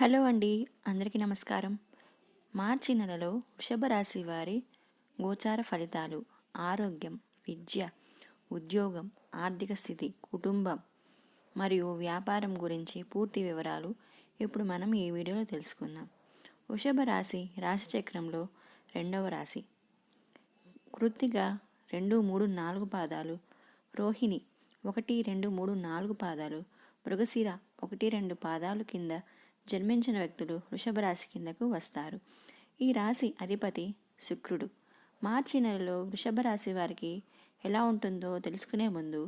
Hello అండి, అందరికీ నమస్కారం. మార్చి నెలలో వృషభ రాశి వారి గోచార ఫలితాలు, ఆరోగ్యం, విద్య, ఉద్యోగం, ఆర్థిక స్థితి, కుటుంబం మరియు వ్యాపారం గురించి పూర్తి వివరాలు ఇప్పుడు మనం ఈ వీడియోలో తెలుసుకుందాం. వృషభ రాశి రాశిచక్రంలో రెండవ రాశి. కృత్తిక 2, 3, 4 పాదాలు, రోహిణి 1, 2, 3, 4 పాదాలు, మృగశిర 1, 2 పాదాలు కింద జన్మించిన వ్యక్తులు వృషభ రాశి కిందకు వస్తారు. ఈ రాశి అధిపతి శుక్రుడు. మార్చి నెలలో వృషభ రాశి వారికి ఎలా ఉంటుందో తెలుసుకునే ముందు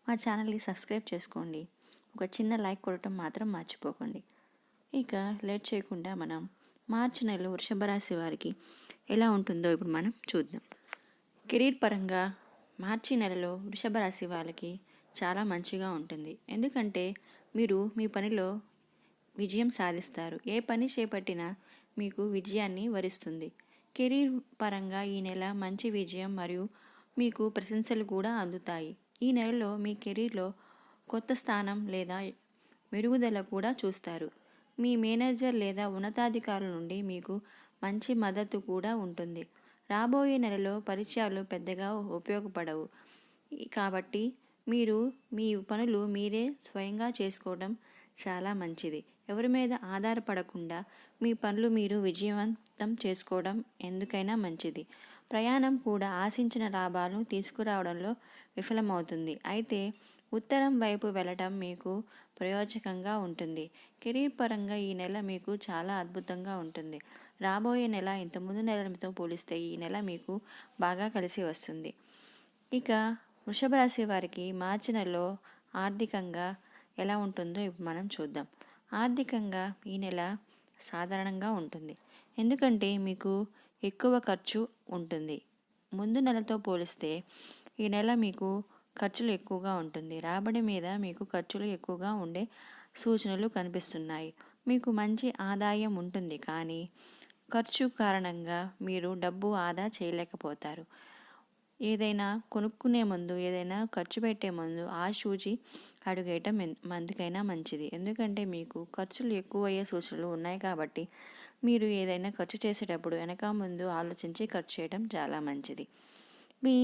మా ఛానల్ని సబ్స్క్రైబ్ చేసుకోండి. ఒక చిన్న లైక్ కొట్టడం మాత్రం మర్చిపోకండి. ఇక లేట్ చేయకుండా మనం మార్చి నెలలో వృషభ రాశి వారికి ఎలా ఉంటుందో ఇప్పుడు మనం చూద్దాం. కెరీర్ పరంగా మార్చి నెలలో వృషభ రాశి వాళ్ళకి చాలా మంచిగా ఉంటుంది. ఎందుకంటే మీరు మీ పనిలో విజయం సాధిస్తారు. ఏ పని చేపట్టినా మీకు విజయాన్ని వరిస్తుంది. కెరీర్ పరంగా ఈ నెల మంచి విజయం మరియు మీకు ప్రశంసలు కూడా అందుతాయి. ఈ నెలలో మీ కెరీర్లో కొత్త స్థానం లేదా మెరుగుదల కూడా చూస్తారు. మీ మేనేజర్ లేదా ఉన్నతాధికారుల నుండి మీకు మంచి మద్దతు కూడా ఉంటుంది. రాబోయే నెలలో పరిచయాలు పెద్దగా ఉపయోగపడవు కాబట్టి మీరు మీ పనులు మీరే స్వయంగా చేసుకోవడం చాలా మంచిది. ఎవరి మీద ఆధారపడకుండా మీ పనులు మీరు విజయవంతం చేసుకోవడం ఎందుకైనా మంచిది. ప్రయాణం కూడా ఆశించిన లాభాలను తీసుకురావడంలో విఫలమవుతుంది. అయితే ఉత్తరం వైపు వెళ్ళటం మీకు ప్రయోజకంగా ఉంటుంది. కెరీర్ పరంగా ఈ నెల మీకు చాలా అద్భుతంగా ఉంటుంది. రాబోయే నెల ఇంతకుముందు నెలతో పోలిస్తే ఈ నెల మీకు బాగా కలిసి వస్తుంది. ఇక వృషభ రాశి వారికి మార్చి నెలలో ఆర్థికంగా ఎలా ఉంటుందో ఇప్పుడు మనం చూద్దాం. ఆర్థికంగా ఈ నెల సాధారణంగా ఉంటుంది. ఎందుకంటే మీకు ఎక్కువ ఖర్చు ఉంటుంది. ముందు నెలతో పోలిస్తే ఈ నెల మీకు ఖర్చులు ఎక్కువగా ఉంటుంది. రాబడి మీద మీకు ఖర్చులు ఎక్కువగా ఉండే సూచనలు కనిపిస్తున్నాయి. మీకు మంచి ఆదాయం ఉంటుంది, కానీ ఖర్చు కారణంగా మీరు డబ్బు ఆదా చేయలేకపోతారు. ఏదైనా కొనుక్కునే ముందు, ఏదైనా ఖర్చు పెట్టే ముందు ఆశూచి అడుగేయటం మందికైనా మంచిది. ఎందుకంటే మీకు ఖర్చులు ఎక్కువ అయ్యే సూచనలు ఉన్నాయి కాబట్టి మీరు ఏదైనా ఖర్చు చేసేటప్పుడు వెనక ముందు ఆలోచించి ఖర్చు చేయడం చాలా మంచిది. మీ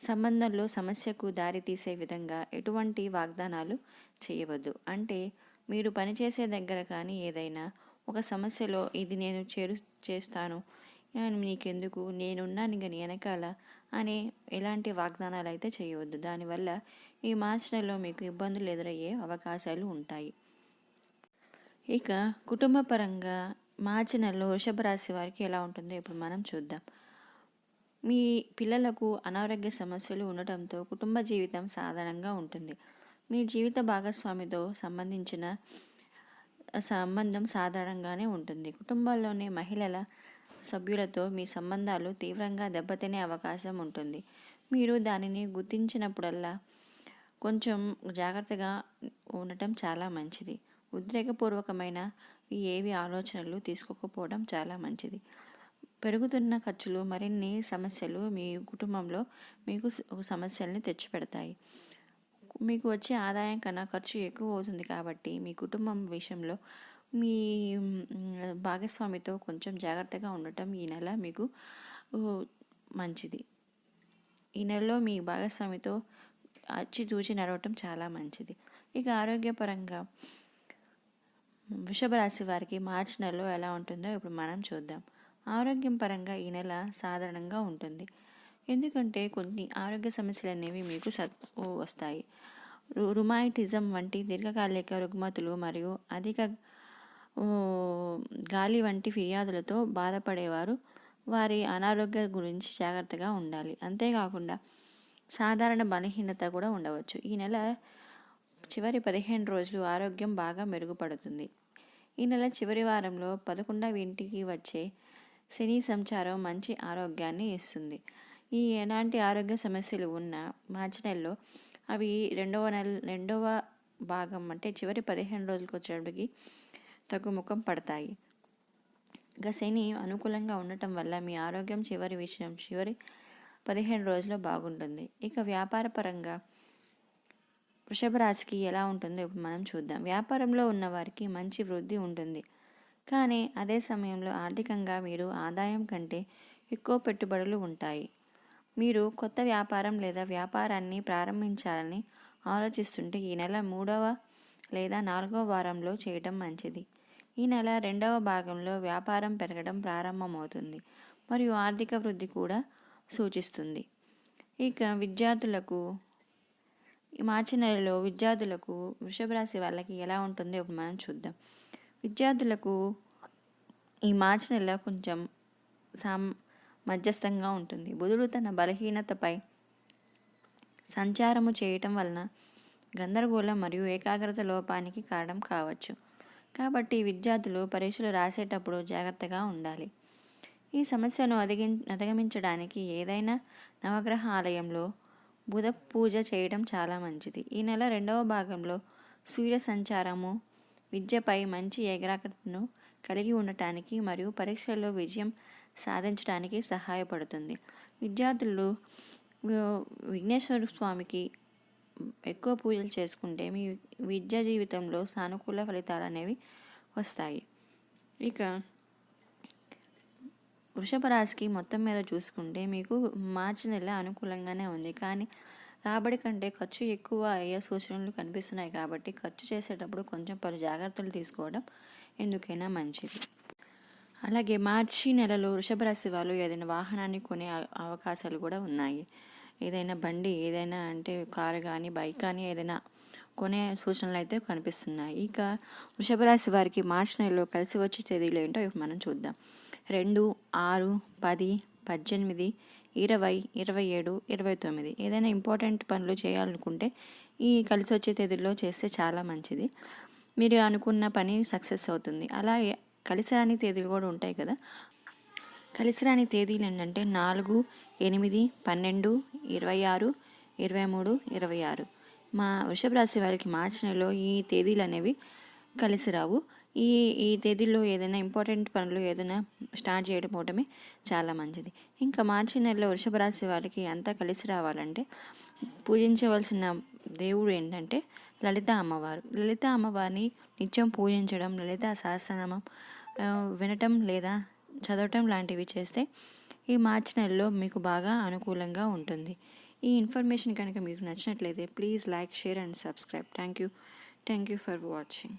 సంబంధంలో సమస్యకు దారితీసే విధంగా ఎటువంటి వాగ్దానాలు చేయవద్దు. అంటే మీరు పనిచేసే దగ్గర కానీ ఏదైనా ఒక సమస్యలో ఇది నేను చేస్తాను, నీకెందుకు, నేనున్నాను ఇక నీ వెనకాల అనే ఎలాంటి వాగ్దానాలు అయితే చేయవద్దు. దానివల్ల ఈ మార్చి నెలలో మీకు ఇబ్బందులు ఎదురయ్యే అవకాశాలు ఉంటాయి. ఇక కుటుంబ పరంగా మార్చి నెలలో వృషభ రాశి వారికి ఎలా ఉంటుందో ఇప్పుడు మనం చూద్దాం. మీ పిల్లలకు అనారోగ్య సమస్యలు ఉండటంతో కుటుంబ జీవితం సాధారణంగా ఉంటుంది. మీ జీవిత భాగస్వామితో సంబంధం సాధారణంగానే ఉంటుంది. కుటుంబాల్లోని మహిళల సభ్యులతో మీ సంబంధాలు తీవ్రంగా దెబ్బతినే అవకాశం ఉంటుంది. మీరు దానిని గుర్తించినప్పుడల్లా కొంచెం జాగ్రత్తగా ఉండటం చాలా మంచిది. ఉద్రేకపూర్వకమైన ఏవి ఆలోచనలు తీసుకోకపోవడం చాలా మంచిది. పెరుగుతున్న ఖర్చులు మరిన్ని సమస్యలు మీ కుటుంబంలో మీకు సమస్యల్ని తెచ్చిపెడతాయి. మీకు వచ్చే ఆదాయం కన్నా ఖర్చు ఎక్కువ అవుతుంది కాబట్టి మీ కుటుంబం విషయంలో మీ భాగస్వామితో కొంచెం జాగ్రత్తగా ఉండటం ఈ నెల మీకు మంచిది. ఈ నెలలో మీ భాగస్వామితో చూచి నడవటం చాలా మంచిది. ఇక ఆరోగ్యపరంగా వృషభ రాశి వారికి మార్చి నెలలో ఎలా ఉంటుందో ఇప్పుడు మనం చూద్దాం. ఆరోగ్యం పరంగా ఈ నెల సాధారణంగా ఉంటుంది. ఎందుకంటే కొన్ని ఆరోగ్య సమస్యలు అనేవి మీకు వస్తాయి. రుమాటిజం వంటి దీర్ఘకాలిక రుగ్మతులు మరియు అధిక గాలి వంటి ఫిర్యాదులతో బాధపడేవారు వారి అనారోగ్య గురించి జాగ్రత్తగా ఉండాలి. అంతేకాకుండా సాధారణ బలహీనత కూడా ఉండవచ్చు. ఈ నెల చివరి 15 రోజులు ఆరోగ్యం బాగా మెరుగుపడుతుంది. ఈ నెల చివరి వారంలో 11వ ఇంటికి వచ్చే శని సంచారం మంచి ఆరోగ్యాన్ని ఇస్తుంది. ఈ ఎలాంటి ఆరోగ్య సమస్యలు ఉన్నా మార్చి నెలలో అవి రెండవ భాగం అంటే చివరి 15 రోజులకు వచ్చేటికి తగ్గుముఖం పడతాయి. ఇక శని అనుకూలంగా ఉండటం వల్ల మీ ఆరోగ్యం చివరి 15 రోజుల్లో బాగుంటుంది. ఇక వ్యాపార పరంగా వృషభ రాశికి ఎలా ఉంటుందో ఇప్పుడు మనం చూద్దాం. వ్యాపారంలో ఉన్న వారికి మంచి వృద్ధి ఉంటుంది. కానీ అదే సమయంలో ఆర్థికంగా మీరు ఆదాయం కంటే ఎక్కువ పెట్టుబడులు ఉంటాయి. మీరు కొత్త వ్యాపారం లేదా వ్యాపారాన్ని ప్రారంభించాలని ఆలోచిస్తుంటే ఈ నెల 3వ లేదా 4వ వారంలో చేయటం మంచిది. ఈ నెల 2వ భాగంలో వ్యాపారం పెరగడం ప్రారంభమవుతుంది మరియు ఆర్థిక వృద్ధి కూడా సూచిస్తుంది. ఇక విద్యార్థులకు ఈ మార్చి నెలలో విద్యార్థులకు వృషభ రాశి వాళ్ళకి ఎలా ఉంటుందో ఇప్పుడు మనం చూద్దాం. విద్యార్థులకు ఈ మార్చి నెల కొంచెం మధ్యస్థంగా ఉంటుంది. బుధుడు తన బలహీనతపై సంచారము చేయటం వలన గందరగోళం మరియు ఏకాగ్రత లోపానికి కారణం కావచ్చు. కాబట్టి విద్యార్థులు పరీక్షలు రాసేటప్పుడు జాగ్రత్తగా ఉండాలి. ఈ సమస్యను అధిగమించడానికి ఏదైనా నవగ్రహ ఆలయంలో బుధ పూజ చేయడం చాలా మంచిది. ఈ నెల 2వ భాగంలో సూర్య సంచారము విద్యపై మంచి ఏకాగ్రతను కలిగి ఉండటానికి మరియు పరీక్షల్లో విజయం సాధించడానికి సహాయపడుతుంది. విద్యార్థులు విఘ్నేశ్వర స్వామికి ఎక్కువ పూజలు చేసుకుంటే మీ విద్యా జీవితంలో సానుకూల ఫలితాలు అనేవి వస్తాయి. ఇక వృషభ రాశికి మొత్తం మీద చూసుకుంటే మీకు మార్చి నెల అనుకూలంగానే ఉంది. కానీ రాబడి కంటే ఖర్చు ఎక్కువ అయ్యే సూచనలు కనిపిస్తున్నాయి. కాబట్టి ఖర్చు చేసేటప్పుడు కొంచెం పలు జాగ్రత్తలు తీసుకోవడం ఎందుకైనా మంచిది. అలాగే మార్చి నెలలో వృషభ రాశి వాళ్ళు ఏదైనా వాహనాన్ని కొనే అవకాశాలు కూడా ఉన్నాయి. ఏదైనా బండి ఏదైనా అంటే కారు కానీ బైక్ కానీ ఏదైనా కొనే సూచనలు అయితే కనిపిస్తున్నాయి. ఇక వృషభ రాశి వారికి మార్చి నెలలో కలిసి వచ్చే తేదీలు ఏంటో ఇప్పుడు మనం చూద్దాం. 2, 6, 10, 18, 20, 27, 29 ఏదైనా ఇంపార్టెంట్ పనులు చేయాలనుకుంటే ఈ కలిసి వచ్చే తేదీల్లో చేస్తే చాలా మంచిది. మీరు అనుకున్న పని సక్సెస్ అవుతుంది. అలాగే కలిసి రాని తేదీలు కూడా ఉంటాయి కదా. కలిసి రాని తేదీలు ఏంటంటే 4, 8, 12, 26, 23, 26. మా వృషభ రాశి వారికి మార్చి నెలలో ఈ తేదీలు అనేవి కలిసి రావు. ఈ తేదీల్లో ఏదైనా ఇంపార్టెంట్ పనులు ఏదైనా స్టార్ట్ చేయడం అవటమే చాలా మంచిది. ఇంకా మార్చి నెలలో వృషభ రాశి వారికి అంతా కలిసి రావాలంటే పూజించవలసిన దేవుడు ఏంటంటే లలిత అమ్మవారు. లలిత అమ్మవారిని నిత్యం పూజించడం, లలిత సహస్రనామం వినటం లేదా చదవటం లాంటివి చేస్తే ఈ మార్చి నెలలో మీకు బాగా అనుకూలంగా ఉంటుంది. ఈ ఇన్ఫర్మేషన్ కనుక మీకు నచ్చినట్లయితే please like, share and subscribe. Thank you for watching.